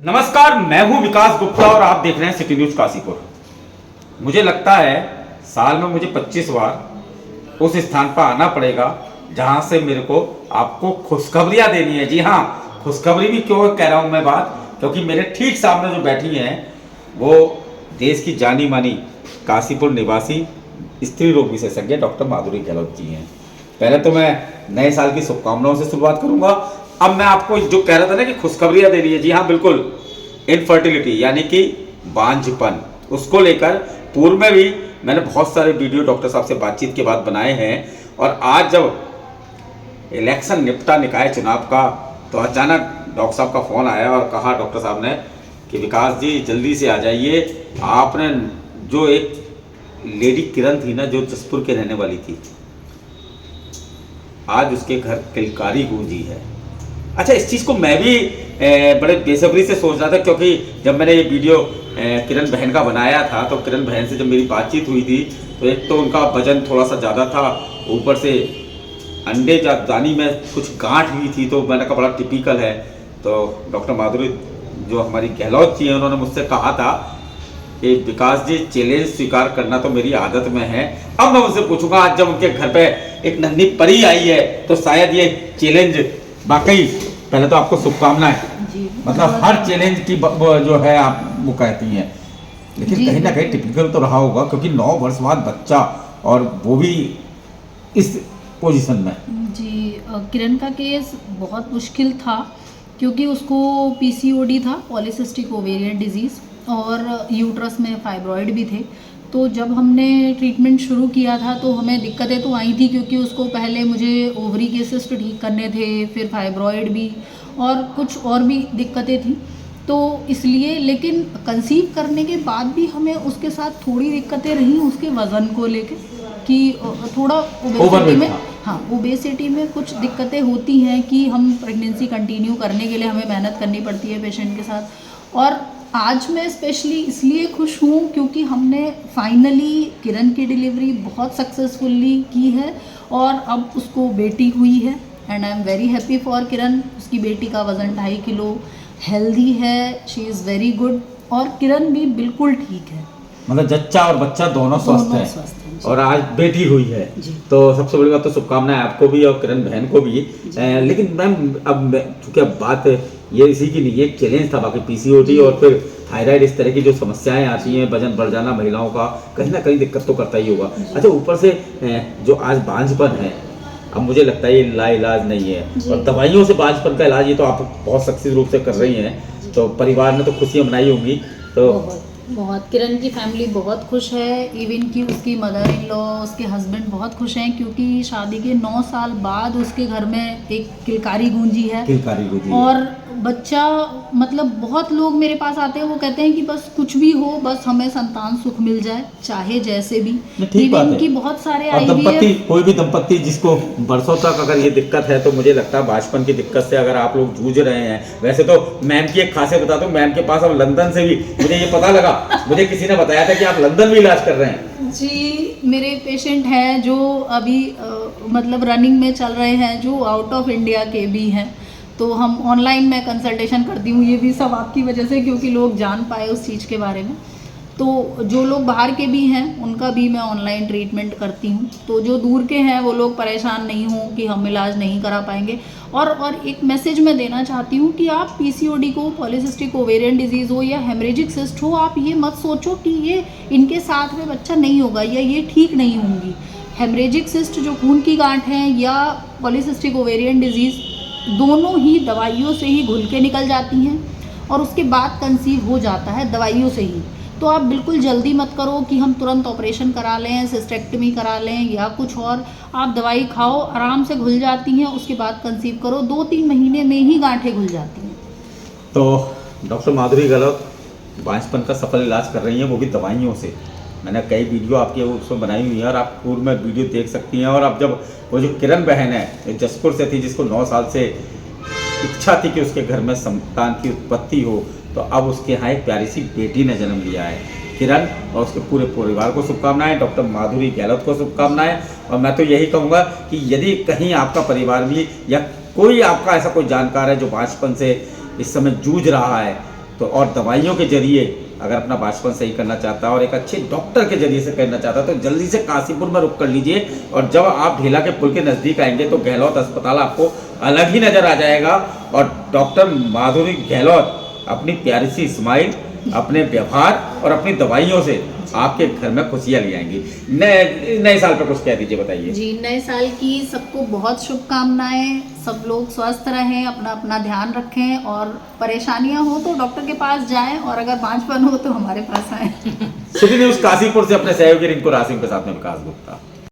नमस्कार, मैं हूं विकास गुप्ता और आप देख रहे हैं सिटी न्यूज काशीपुर। मुझे लगता है साल में मुझे 25 बार उस स्थान पर आना पड़ेगा जहां से मेरे को आपको खुशखबरियां देनी है। जी हाँ, खुशखबरी भी क्यों कह रहा हूं मैं बात, क्योंकि मेरे ठीक सामने जो बैठी हैं वो देश की जानी मानी काशीपुर निवासी स्त्री रोग विशेषज्ञ डॉक्टर माधुरी गहलोत जी हैं। पहले तो मैं नए साल की शुभकामनाओं से शुरुआत करूंगा। अब मैं आपको जो कह रहा था ना कि खुशखबरियां दे रही है, जी हाँ बिल्कुल, इनफर्टिलिटी यानी कि बांझपन, उसको लेकर पूर्व में भी मैंने बहुत सारे वीडियो डॉक्टर साहब से बातचीत के बाद बनाए हैं। और आज जब इलेक्शन निपटा निकाय चुनाव का, तो अचानक डॉक्टर साहब का फ़ोन आया और कहा डॉक्टर साहब ने कि विकास जी जल्दी से आ जाइए। आपने जो एक लेडी किरण थी ना, जो जसपुर के रहने वाली थी, आज उसके घर किलकारी गूंजी है। अच्छा, इस चीज़ को मैं भी बड़े बेसब्री से सोच रहा था, क्योंकि जब मैंने ये वीडियो किरण बहन का बनाया था तो किरण बहन से जब मेरी बातचीत हुई थी तो एक तो उनका वजन थोड़ा सा ज़्यादा था, ऊपर से अंडे दानी में कुछ गांठ हुई थी, तो मैंने कहा बड़ा टिपिकल है। तो डॉक्टर माधुरी जो हमारी गहलोत जी हैं, उन्होंने मुझसे कहा था कि विकास जी चैलेंज स्वीकार करना तो मेरी आदत में है। अब मैं उनसे पूछूंगा, आज जब उनके घर पे एक नन्ही परी आई है तो शायद ये चैलेंज वाकई, पहले तो आपको शुभकामनाएं, मतलब हर चैलेंज की जो है आप वो कहती हैं, लेकिन कहीं ना कहीं टिपिकल तो रहा होगा, क्योंकि 9 वर्ष बाद बच्चा और वो भी इस पोजीशन में। जी, किरण का केस बहुत मुश्किल था क्योंकि उसको पीसीओडी था, पॉलीसिस्टिक ओवेरियन डिजीज़, और यूट्रस में फाइब्रॉइड भी थे। तो जब हमने ट्रीटमेंट शुरू किया था तो हमें दिक्कतें तो आई थी, क्योंकि उसको पहले मुझे ओवरी के सिस्ट ठीक करने थे, फिर फाइब्रॉइड भी और कुछ और भी दिक्कतें थी। तो इसलिए, लेकिन कंसीव करने के बाद भी हमें उसके साथ थोड़ी दिक्कतें रहीं उसके वज़न को लेके, कि थोड़ा ओबेसिटी में, हाँ ओबेसिटी में कुछ दिक्कतें होती हैं कि हम प्रेगनेंसी कंटिन्यू करने के लिए हमें मेहनत करनी पड़ती है पेशेंट के साथ। और आज मैं स्पेशली इसलिए खुश हूँ क्योंकि हमने फाइनली किरण की डिलीवरी बहुत सक्सेसफुली की है और अब उसको बेटी हुई है। And I am very happy for Kiran. उसकी बेटी का वज़न 2.5 किलो, हेल्दी है, शी इज़ वेरी गुड, और किरण भी बिल्कुल ठीक है, मतलब जच्चा और बच्चा दोनों स्वस्थ हैं और आज बेटी हुई है। तो सबसे बड़ी बात तो शुभकामनाएं आपको भी और किरण बहन को भी। लेकिन मैम, अब चूंकि अब बात ये इसी की नहीं, एक चैलेंज था, बाकी पीसीओडी और फिर थायराइड, इस तरह की जो समस्याएं आती हैं, वजन बढ़ जाना महिलाओं का कहीं ना कहीं दिक्कत तो करता ही होगा। अच्छा, ऊपर से जो आज बांझपन है, अब मुझे लगता है ये लाइलाज नहीं है, और दवाइयों से बांझपन का इलाज ये तो आप बहुत सक्सेस रूप से कर रही हैं, तो परिवार ने तो खुशियाँ मनाई होंगी। तो बहुत किरण की फैमिली बहुत खुश है, इवन कि उसकी मदर इन लॉ, उसके हस्बैंड बहुत खुश हैं, क्योंकि शादी के 9 साल बाद उसके घर में एक किलकारी गूंजी है। और बच्चा, मतलब बहुत लोग मेरे पास आते हैं, वो कहते हैं कि बस कुछ भी हो, बस हमें संतान सुख मिल जाए, चाहे जैसे भी। इवन कि बहुत सारे दंपत्ति, कोई भी दंपत्ति जिसको बरसों तक अगर ये दिक्कत है, तो मुझे लगता है बांझपन की दिक्कत से अगर आप लोग जूझ रहे हैं, वैसे तो मैम की एक खासियत बता दूं, मैम के पास अब लंदन से भी मुझे ये पता लगा, मुझे किसी ने बताया था कि आप लंदन भी इलाज कर रहे हैं। जी, मेरे पेशेंट हैं जो अभी मतलब रनिंग में चल रहे हैं, जो आउट ऑफ इंडिया के भी हैं, तो हम ऑनलाइन मैं कंसल्टेशन करती हूँ, ये भी सब आपकी वजह से, क्योंकि लोग जान पाए उस चीज़ के बारे में। तो जो लोग बाहर के भी हैं उनका भी मैं ऑनलाइन ट्रीटमेंट करती हूँ, तो जो दूर के हैं वो लोग परेशान नहीं हों कि हम इलाज नहीं करा पाएंगे। और एक मैसेज मैं देना चाहती हूँ कि आप पीसीओडी को, पॉलीसिस्टिक ओवेरियन डिजीज़ हो या हेमरेजिक सिस्ट हो, आप ये मत सोचो कि ये इनके साथ में बच्चा नहीं होगा या ये ठीक नहीं होंगी। हेमरेजिक सिस्ट जो खून की गांठ है, या पॉलीसिस्टिक ओवेरियन डिजीज़, दोनों ही दवाइयों से ही घुल के निकल जाती हैं और उसके बाद कंसीव हो जाता है दवाइयों से ही। तो आप बिल्कुल जल्दी मत करो कि हम तुरंत ऑपरेशन करा लें, सिस्टेक्टमी करा लें या कुछ और। आप दवाई खाओ, आराम से घुल जाती हैं, उसके बाद कंसीव करो, 2-3 महीने में ही गांठें घुल जाती हैं। तो डॉक्टर माधुरी गहलोत बांझपन का सफल इलाज कर रही हैं, वो भी दवाइयों से। मैंने कई वीडियो आपकी उसमें बनाई हुई हैं और आप पूर्व में वीडियो देख सकती हैं। और अब जब वो जो किरण बहन है, जसपुर से थी, जिसको 9 साल से इच्छा थी कि उसके घर में संतान की उत्पत्ति हो, तो अब उसके यहाँ एक प्यारी सी बेटी ने जन्म लिया है। किरण और उसके पूरे परिवार को शुभकामनाएं, डॉक्टर माधुरी गहलोत को शुभकामनाएं। और मैं तो यही कहूँगा कि यदि कहीं आपका परिवार भी या कोई आपका ऐसा कोई जानकार है जो बांझपन से इस समय जूझ रहा है, तो और दवाइयों के जरिए अगर अपना बाचपन सही करना चाहता है और एक अच्छे डॉक्टर के जरिए से करना चाहता है तो जल्दी से काशीपुर में रुक कर लीजिए। और जब आप ढेला के पुल के नज़दीक आएंगे तो गहलोत अस्पताल आपको अलग ही नज़र आ जाएगा। और डॉक्टर माधुरी गहलोत अपनी प्यारी सी स्माइल, अपने व्यवहार और अपनी दवाइयों से आपके घर में खुशियाँ ले आएंगी। नए साल पर कुछ कह दीजिए, बताइए जी। नए साल की सबको बहुत शुभकामनाएं। सब लोग स्वस्थ रहें, अपना अपना ध्यान रखें और परेशानियां हो तो डॉक्टर के पास जाएं और अगर बांझपन हो तो हमारे पास आएं। सिटी न्यूज़ काशीपुर से अपने सहयोगी रिंकू रासिम के साथ में विकास गुप्ता।